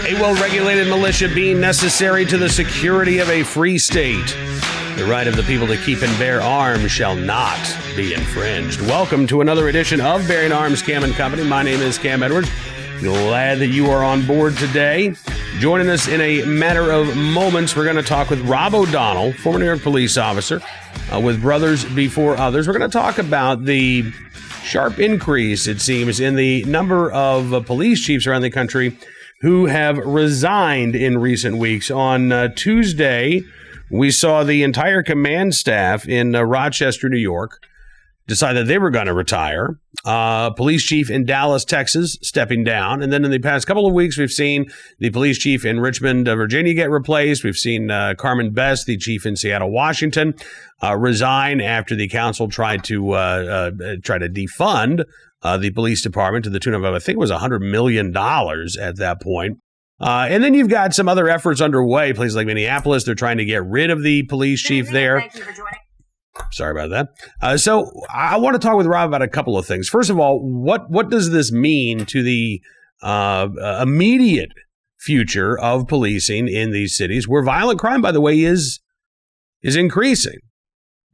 A well-regulated militia being necessary to the security of a free state. The right of the people to keep and bear arms shall not be infringed. Welcome to another edition of Bearing Arms Cam & Company. My name is Cam Edwards. Glad that you are on board today. Joining us in a matter of moments, we're going to talk with Rob O'Donnell, former New York police officer, with Brothers Before Others. We're going to talk about the sharp increase, it seems, in the number of police chiefs around the country who have resigned in recent weeks. On Tuesday, we saw the entire command staff in Rochester, New York, decide that they were going to retire. Police chief in Dallas, Texas, stepping down. And then in the past couple of weeks, we've seen the police chief in Richmond, Virginia, get replaced. We've seen Carmen Best, the chief in Seattle, Washington, resign after the council tried to defund the police department to the tune of, I think it was $100 million at that point. And then you've got some other efforts underway. Places like Minneapolis, they're trying to get rid of the police chief there. Thank you for joining. Sorry about that. So I want to talk with Rob about a couple of things. First of all, what does this mean to the immediate future of policing in these cities where violent crime, by the way, is increasing?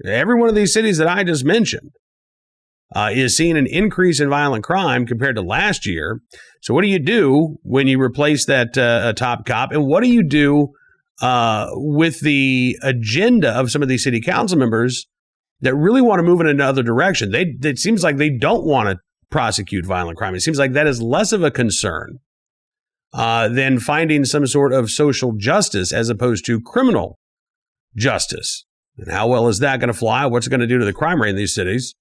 Every one of these cities that I just mentioned is seeing an increase in violent crime compared to last year. So what do you do when you replace that top cop? And what do you do with the agenda of some of these city council members that really want to move in another direction? It seems like they don't want to prosecute violent crime. It seems like that is less of a concern than finding some sort of social justice as opposed to criminal justice. And how well is that going to fly? What's it going to do to the crime rate in these cities?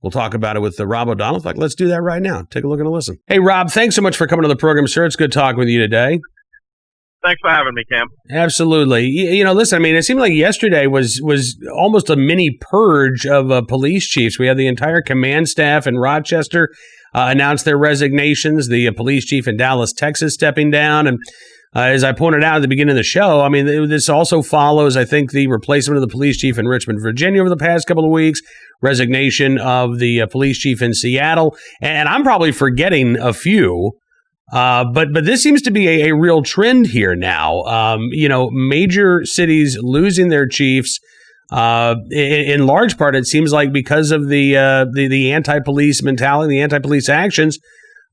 We'll talk about it with Rob O'Donnell. In fact, let's do that right now. Take a look and a listen. Hey, Rob, thanks so much for coming to the program, sir. It's good talking with you today. Thanks for having me, Cam. Absolutely. Listen, I mean, it seemed like yesterday was almost a mini purge of police chiefs. We had the entire command staff in Rochester announce their resignations, the police chief in Dallas, Texas, stepping down. And as I pointed out at the beginning of the show, I mean, this also follows, I think, the replacement of the police chief in Richmond, Virginia over the past couple of weeks, resignation of the police chief in Seattle. And I'm probably forgetting a few. But this seems to be a real trend here now. Major cities losing their chiefs. In large part, it seems like because of the anti-police mentality, the anti-police actions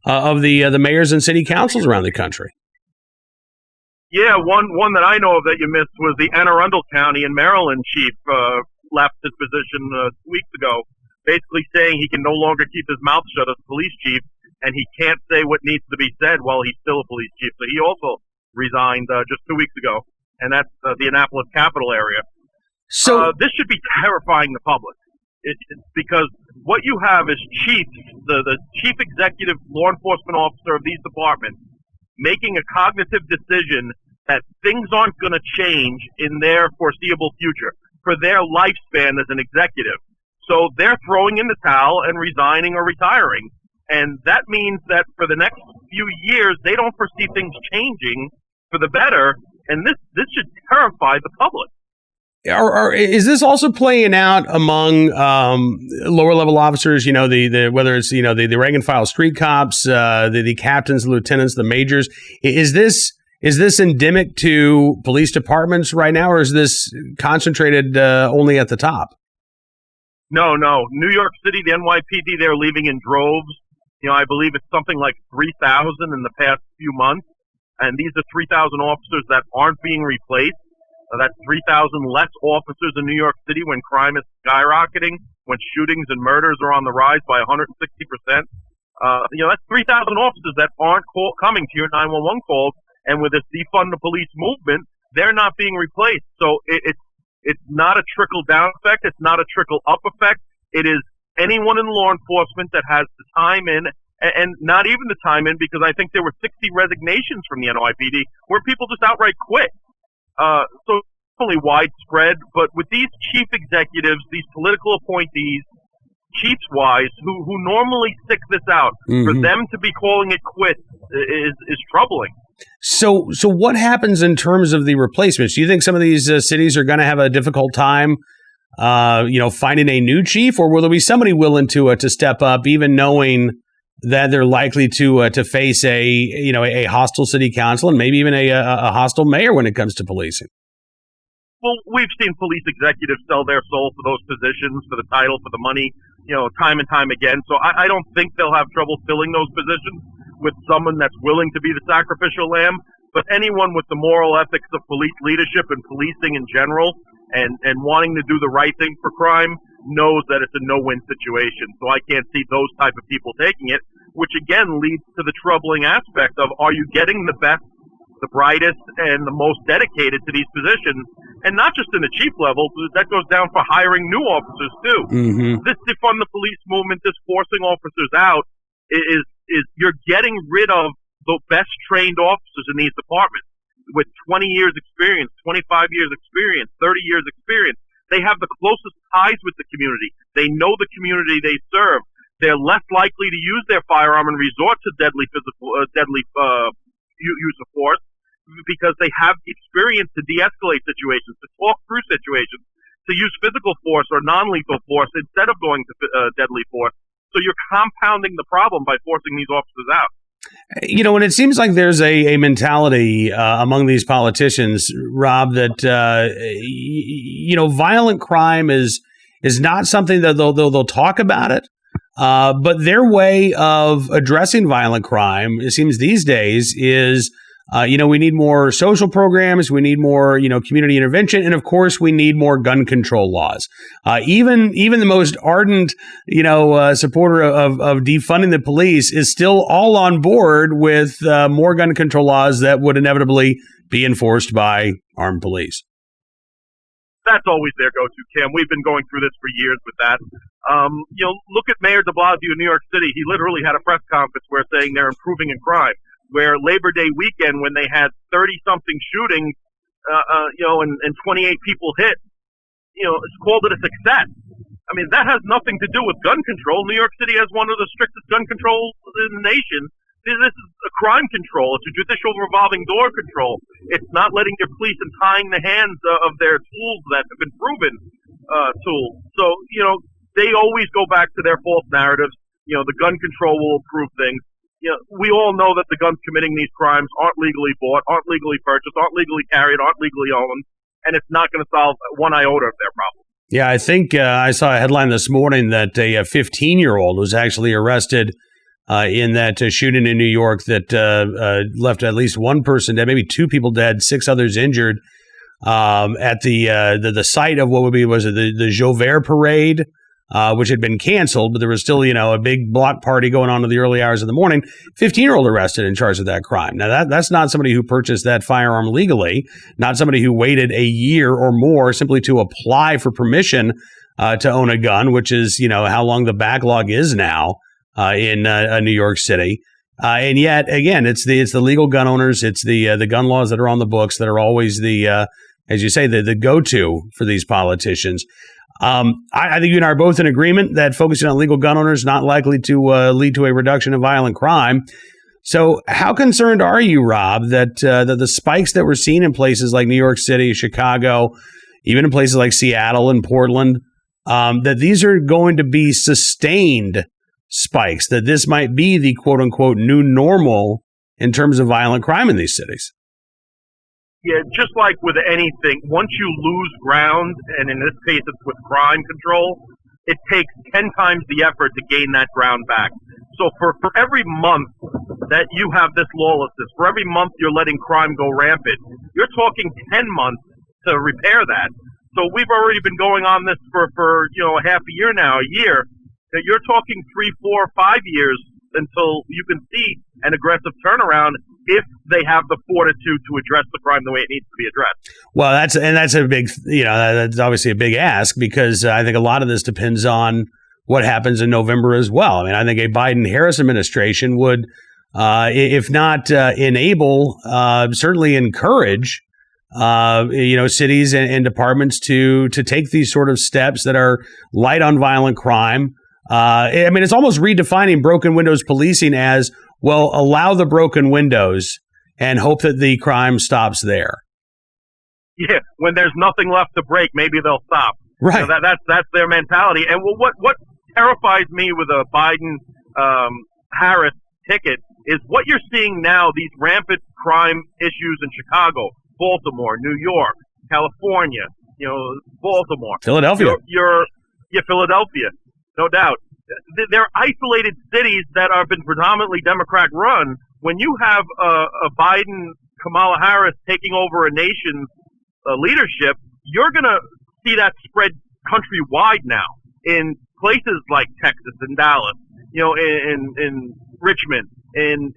of the mayors and city councils around the country. Yeah, one that I know of that you missed was the Anne Arundel County in Maryland chief left his position 2 weeks ago, basically saying he can no longer keep his mouth shut as police chief. And he can't say what needs to be said while he's still a police chief. So he also resigned just 2 weeks ago, and that's the Annapolis capital area. So this should be terrifying the public. It's because what you have is chiefs, the chief executive law enforcement officer of these departments, making a cognitive decision that things aren't going to change in their foreseeable future for their lifespan as an executive. So they're throwing in the towel and resigning or retiring. And that means that for the next few years, they don't foresee things changing for the better. And this should terrify the public. Is this also playing out among lower level officers? Whether it's the rank and file street cops, the captains, the lieutenants, the majors. Is this endemic to police departments right now, or is this concentrated only at the top? No. New York City, the NYPD, they're leaving in droves. I believe it's something like 3,000 in the past few months. And these are 3,000 officers that aren't being replaced. That's 3,000 less officers in New York City when crime is skyrocketing, when shootings and murders are on the rise by 160%. That's 3,000 officers that aren't coming to your 911 calls. And with this defund the police movement, they're not being replaced. So it's not a trickle-down effect. It's not a trickle-up effect. It is anyone in law enforcement that has the time in, and not even the time in, because I think there were 60 resignations from the NYPD where people just outright quit. So it's only widespread, but with these chief executives, these political appointees, chiefs-wise, who normally stick this out, for them to be calling it quits is troubling. So what happens in terms of the replacements? Do you think some of these cities are going to have a difficult time finding a new chief, or will there be somebody willing to step up, even knowing that they're likely to face a hostile city council and maybe even a hostile mayor when it comes to policing. Well, we've seen police executives sell their soul for those positions, for the title, for the money, time and time again. So I don't think they'll have trouble filling those positions with someone that's willing to be the sacrificial lamb. But anyone with the moral ethics of police leadership and policing in general and wanting to do the right thing for crime knows that it's a no-win situation. So I can't see those type of people taking it, which again leads to the troubling aspect of, are you getting the best, the brightest, and the most dedicated to these positions? And not just in the chief level, that goes down for hiring new officers too. Mm-hmm. This defund the police movement, this forcing officers out, is you're getting rid of the best trained officers in these departments with 20 years experience, 25 years experience, 30 years experience. They have the closest ties with the community. They know the community they serve. They're less likely to use their firearm and resort to deadly use of force, because they have the experience to de-escalate situations, to talk through situations, to use physical force or non-lethal force instead of going to deadly force. So you're compounding the problem by forcing these officers out. And it seems like there's a mentality among these politicians, Rob, that violent crime is not something that they'll talk about it, but their way of addressing violent crime, it seems these days, is we need more social programs. We need more, community intervention. And of course, we need more gun control laws. Even the most ardent, supporter of defunding the police is still all on board with more gun control laws that would inevitably be enforced by armed police. That's always their go-to, Cam. We've been going through this for years with that. Look at Mayor de Blasio in New York City. He literally had a press conference where saying they're improving in crime. Where Labor Day weekend, when they had 30-something shootings, and 28 people hit, it's called it a success. I mean, that has nothing to do with gun control. New York City has one of the strictest gun controls in the nation. This is a crime control. It's a judicial revolving door control. It's not letting your police and tying the hands of their tools that have been proven tools. So, they always go back to their false narratives. The gun control will improve things. We all know that the guns committing these crimes aren't legally bought, aren't legally purchased, aren't legally carried, aren't legally owned, and it's not going to solve one iota of their problem. Yeah, I think I saw a headline this morning that a 15-year-old was actually arrested in that shooting in New York that left at least one person dead, maybe two people dead, 6 others injured at the site of what would be, the Joubert Parade, which had been canceled, but there was still, a big block party going on in the early hours of the morning. 15-year-old arrested in charge of that crime. Now, that's not somebody who purchased that firearm legally, not somebody who waited a year or more simply to apply for permission to own a gun, which is, how long the backlog is now in New York City. And yet, again, it's the legal gun owners, it's the gun laws that are on the books that are always as you say, the go-to for these politicians. I think you and I are both in agreement that focusing on legal gun owners is not likely to lead to a reduction of violent crime. So how concerned are you, Rob, that the spikes that we're seeing in places like New York City, Chicago, even in places like Seattle and Portland, that these are going to be sustained spikes, that this might be the quote-unquote new normal in terms of violent crime in these cities? Yeah, just like with anything, once you lose ground, and in this case it's with crime control, it takes 10 times the effort to gain that ground back. So for every month that you have this lawlessness, for every month you're letting crime go rampant, you're talking 10 months to repair that. So we've already been going on this for a half a year now, a year. You're talking 3, 4, 5 years until you can see an aggressive turnaround if they have the fortitude to address the crime the way it needs to be addressed. Well, that's a big, that's obviously a big ask, because I think a lot of this depends on what happens in November as well. I mean, I think a Biden-Harris administration would, if not enable, certainly encourage, cities and departments to take these sort of steps that are light on violent crime. I mean, it's almost redefining broken windows policing as, well, allow the broken windows and hope that the crime stops there. Yeah, when there's nothing left to break, maybe they'll stop. Right. That's their mentality. And what terrifies me with a Biden Harris ticket is what you're seeing now, these rampant crime issues in Chicago, Baltimore, New York, California, Baltimore. Philadelphia. Philadelphia, no doubt. They're isolated cities that have been predominantly Democrat run. When you have a Biden, Kamala Harris taking over a nation's leadership, you're going to see that spread countrywide now in places like Texas and Dallas, in Richmond, in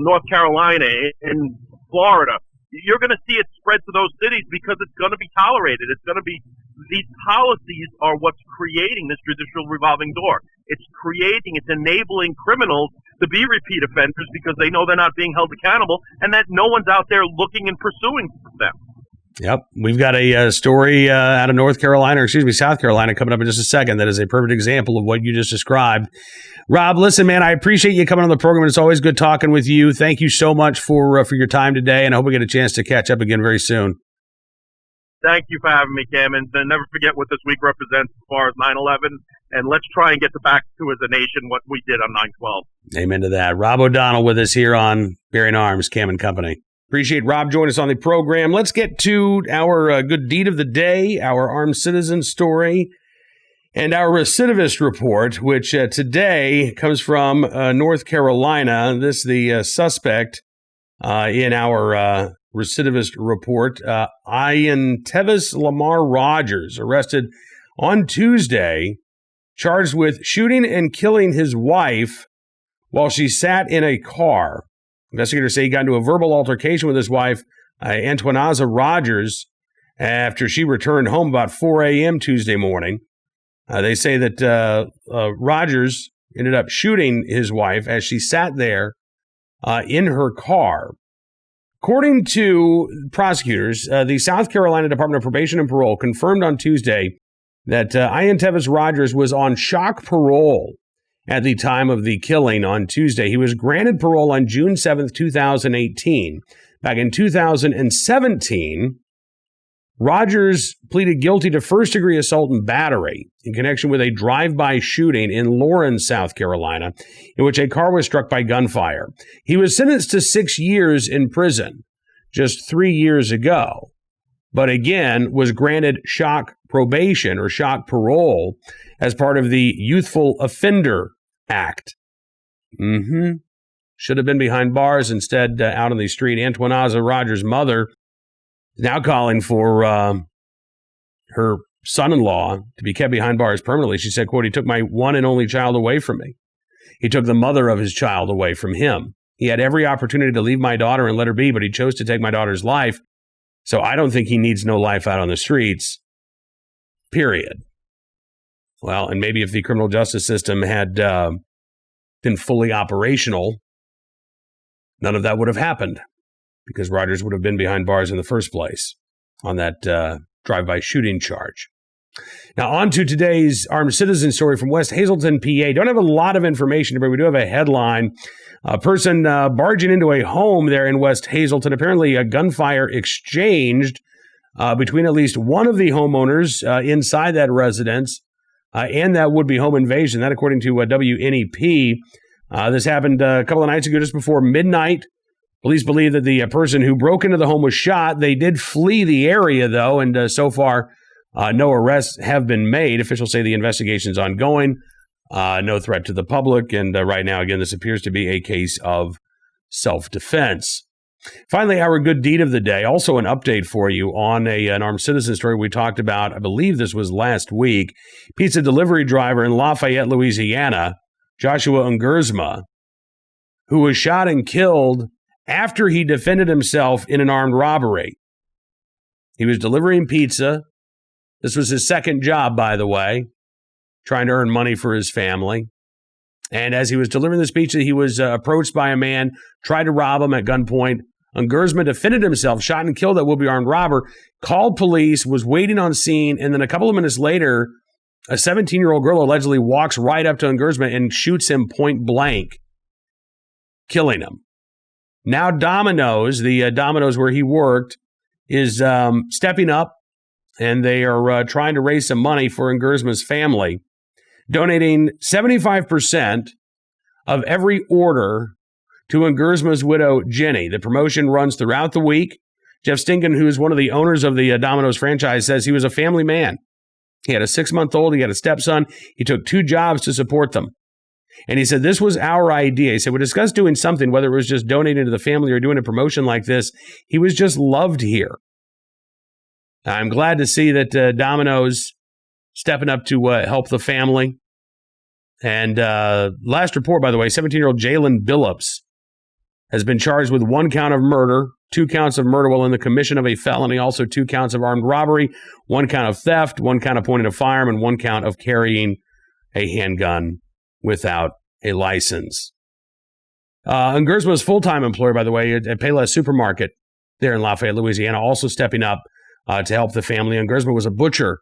North Carolina, in Florida. You're going to see it spread to those cities because it's going to be tolerated. It's going to be, these policies are what's creating this judicial revolving door. It's enabling criminals to be repeat offenders because they know they're not being held accountable and that no one's out there looking and pursuing them. Yep. We've got a story out of South Carolina coming up in just a second that is a perfect example of what you just described. Rob, listen, man, I appreciate you coming on the program. It's always good talking with you. Thank you so much for your time today, and I hope we get a chance to catch up again very soon. Thank you for having me, Cam, and never forget what this week represents as far as 9/11, and let's try and get back to, as a nation, what we did on 9/12. Amen to that. Rob O'Donnell with us here on Bearing Arms, Cam and Company. Appreciate Rob joining us on the program. Let's get to our good deed of the day, our armed citizen story, and our recidivist report, which today comes from North Carolina. This is the suspect in our recidivist report. AntiPolice Lamar Rogers, arrested on Tuesday, charged with shooting and killing his wife while she sat in a car. Investigators say he got into a verbal altercation with his wife, Antoinaza Rogers, after she returned home about 4 a.m. Tuesday morning. They say that Rogers ended up shooting his wife as she sat there in her car. According to prosecutors, the South Carolina Department of Probation and Parole confirmed on Tuesday that AntiPolice Rogers was on shock parole at the time of the killing on Tuesday. He was granted parole on June 7th, 2018. Back in 2017, Rogers pleaded guilty to first-degree assault and battery in connection with a drive-by shooting in Lawrence, South Carolina, in which a car was struck by gunfire. He was sentenced to 6 years in prison just 3 years ago, but again was granted shock probation or shock parole as part of the Youthful Offender Act. Should have been behind bars, instead out on the street. Antoinaza Rogers' mother is now calling for her son-in-law to be kept behind bars permanently. She said, quote, "He took my one and only child away from me. He took the mother of his child away from him. He had every opportunity to leave my daughter and let her be, but he chose to take my daughter's life. So I don't think he needs no life out on the streets, period." Well, and maybe if the criminal justice system had been fully operational, none of that would have happened because Rogers would have been behind bars in the first place on that drive-by shooting charge. Now, on to today's armed citizen story from West Hazleton, PA. Don't have a lot of information, but we do have a headline. A person barging into a home there in West Hazleton. Apparently, a gunfire exchanged between at least one of the homeowners inside that residence and that would-be home invasion. That, according to WNEP. This happened a couple of nights ago, just before midnight. Police believe that the person who broke into the home was shot. They did flee the area, though, and so far, no arrests have been made. Officials say the investigation is ongoing. No threat to the public. And right now, again, this appears to be a case of self-defense. Finally, our good deed of the day. Also an update for you on an armed citizen story we talked about. I believe this was last week. Pizza delivery driver in Lafayette, Louisiana, Joshua Ungersma, who was shot and killed after he defended himself in an armed robbery. He was delivering pizza. This was his second job, by the way, trying to earn money for his family. And as he was delivering this pizza, he was approached by a man, tried to rob him at gunpoint. Ungersma defended himself, shot and killed that will-be armed robber, called police, was waiting on scene, and then a couple of minutes later, a 17-year-old girl allegedly walks right up to Ungersma and shoots him point blank, killing him. Now Domino's, the Domino's where he worked, is stepping up, and they are trying to raise some money for Ungersma's family, donating 75% of every order to Nguersma's widow, Jenny. The promotion runs throughout the week. Jeff Stinken, who is one of the owners of the Domino's franchise, says he was a family man. He had a 6-month-old. He had a stepson. He took 2 jobs to support them. And he said, this was our idea. He said, we discussed doing something, whether it was just donating to the family or doing a promotion like this. He was just loved here. I'm glad to see that Domino's stepping up to help the family. And last report, by the way, 17-year-old Jalen Billups has been charged with 1 count of murder, 2 counts of murder while in the commission of a felony, also 2 counts of armed robbery, 1 count of theft, 1 count of pointing a firearm, and 1 count of carrying a handgun without a license. Nguersma's full-time employer, by the way, at Payless Supermarket there in Lafayette, Louisiana, also stepping up to help the family. Nguersma was a butcher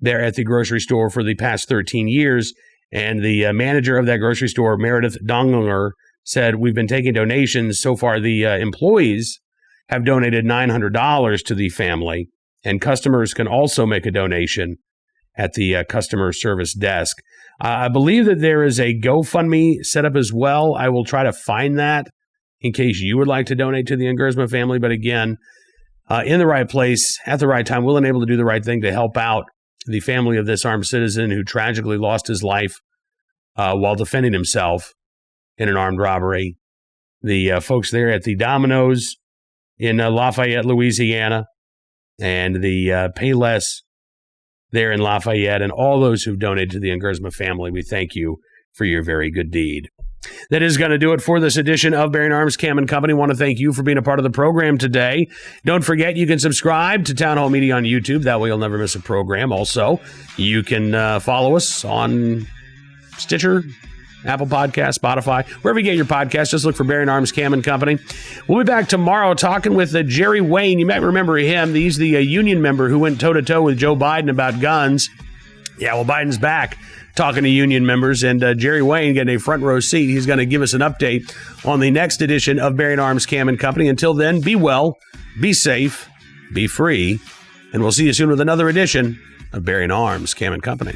there at the grocery store for the past 13 years, and the manager of that grocery store, Meredith Dongler, said, we've been taking donations. So far, the employees have donated $900 to the family, and customers can also make a donation at the customer service desk. I believe that there is a GoFundMe set up as well. I will try to find that in case you would like to donate to the Nguersma family. But again, in the right place, at the right time, willing and able to do the right thing to help out the family of this armed citizen who tragically lost his life while defending himself in an armed robbery. The folks there at the Domino's in Lafayette, Louisiana, and the Payless there in Lafayette, and all those who've donated to the Nguersma family, we thank you for your very good deed. That is going to do it for this edition of Bearing Arms Cam & Company. I want to thank you for being a part of the program today. Don't forget, you can subscribe to Town Hall Media on YouTube. That way you'll never miss a program. Also, you can follow us on Stitcher, Apple Podcasts, Spotify, wherever you get your podcasts. Just look for Bearing Arms Cam & Company. We'll be back tomorrow talking with Jerry Wayne. You might remember him. He's the union member who went toe-to-toe with Joe Biden about guns. Yeah, well, Biden's back talking to union members, and Jerry Wayne getting a front row seat. He's going to give us an update on the next edition of Bearing Arms Cam & Company. Until then, be well, be safe, be free, and we'll see you soon with another edition of Bearing Arms Cam & Company.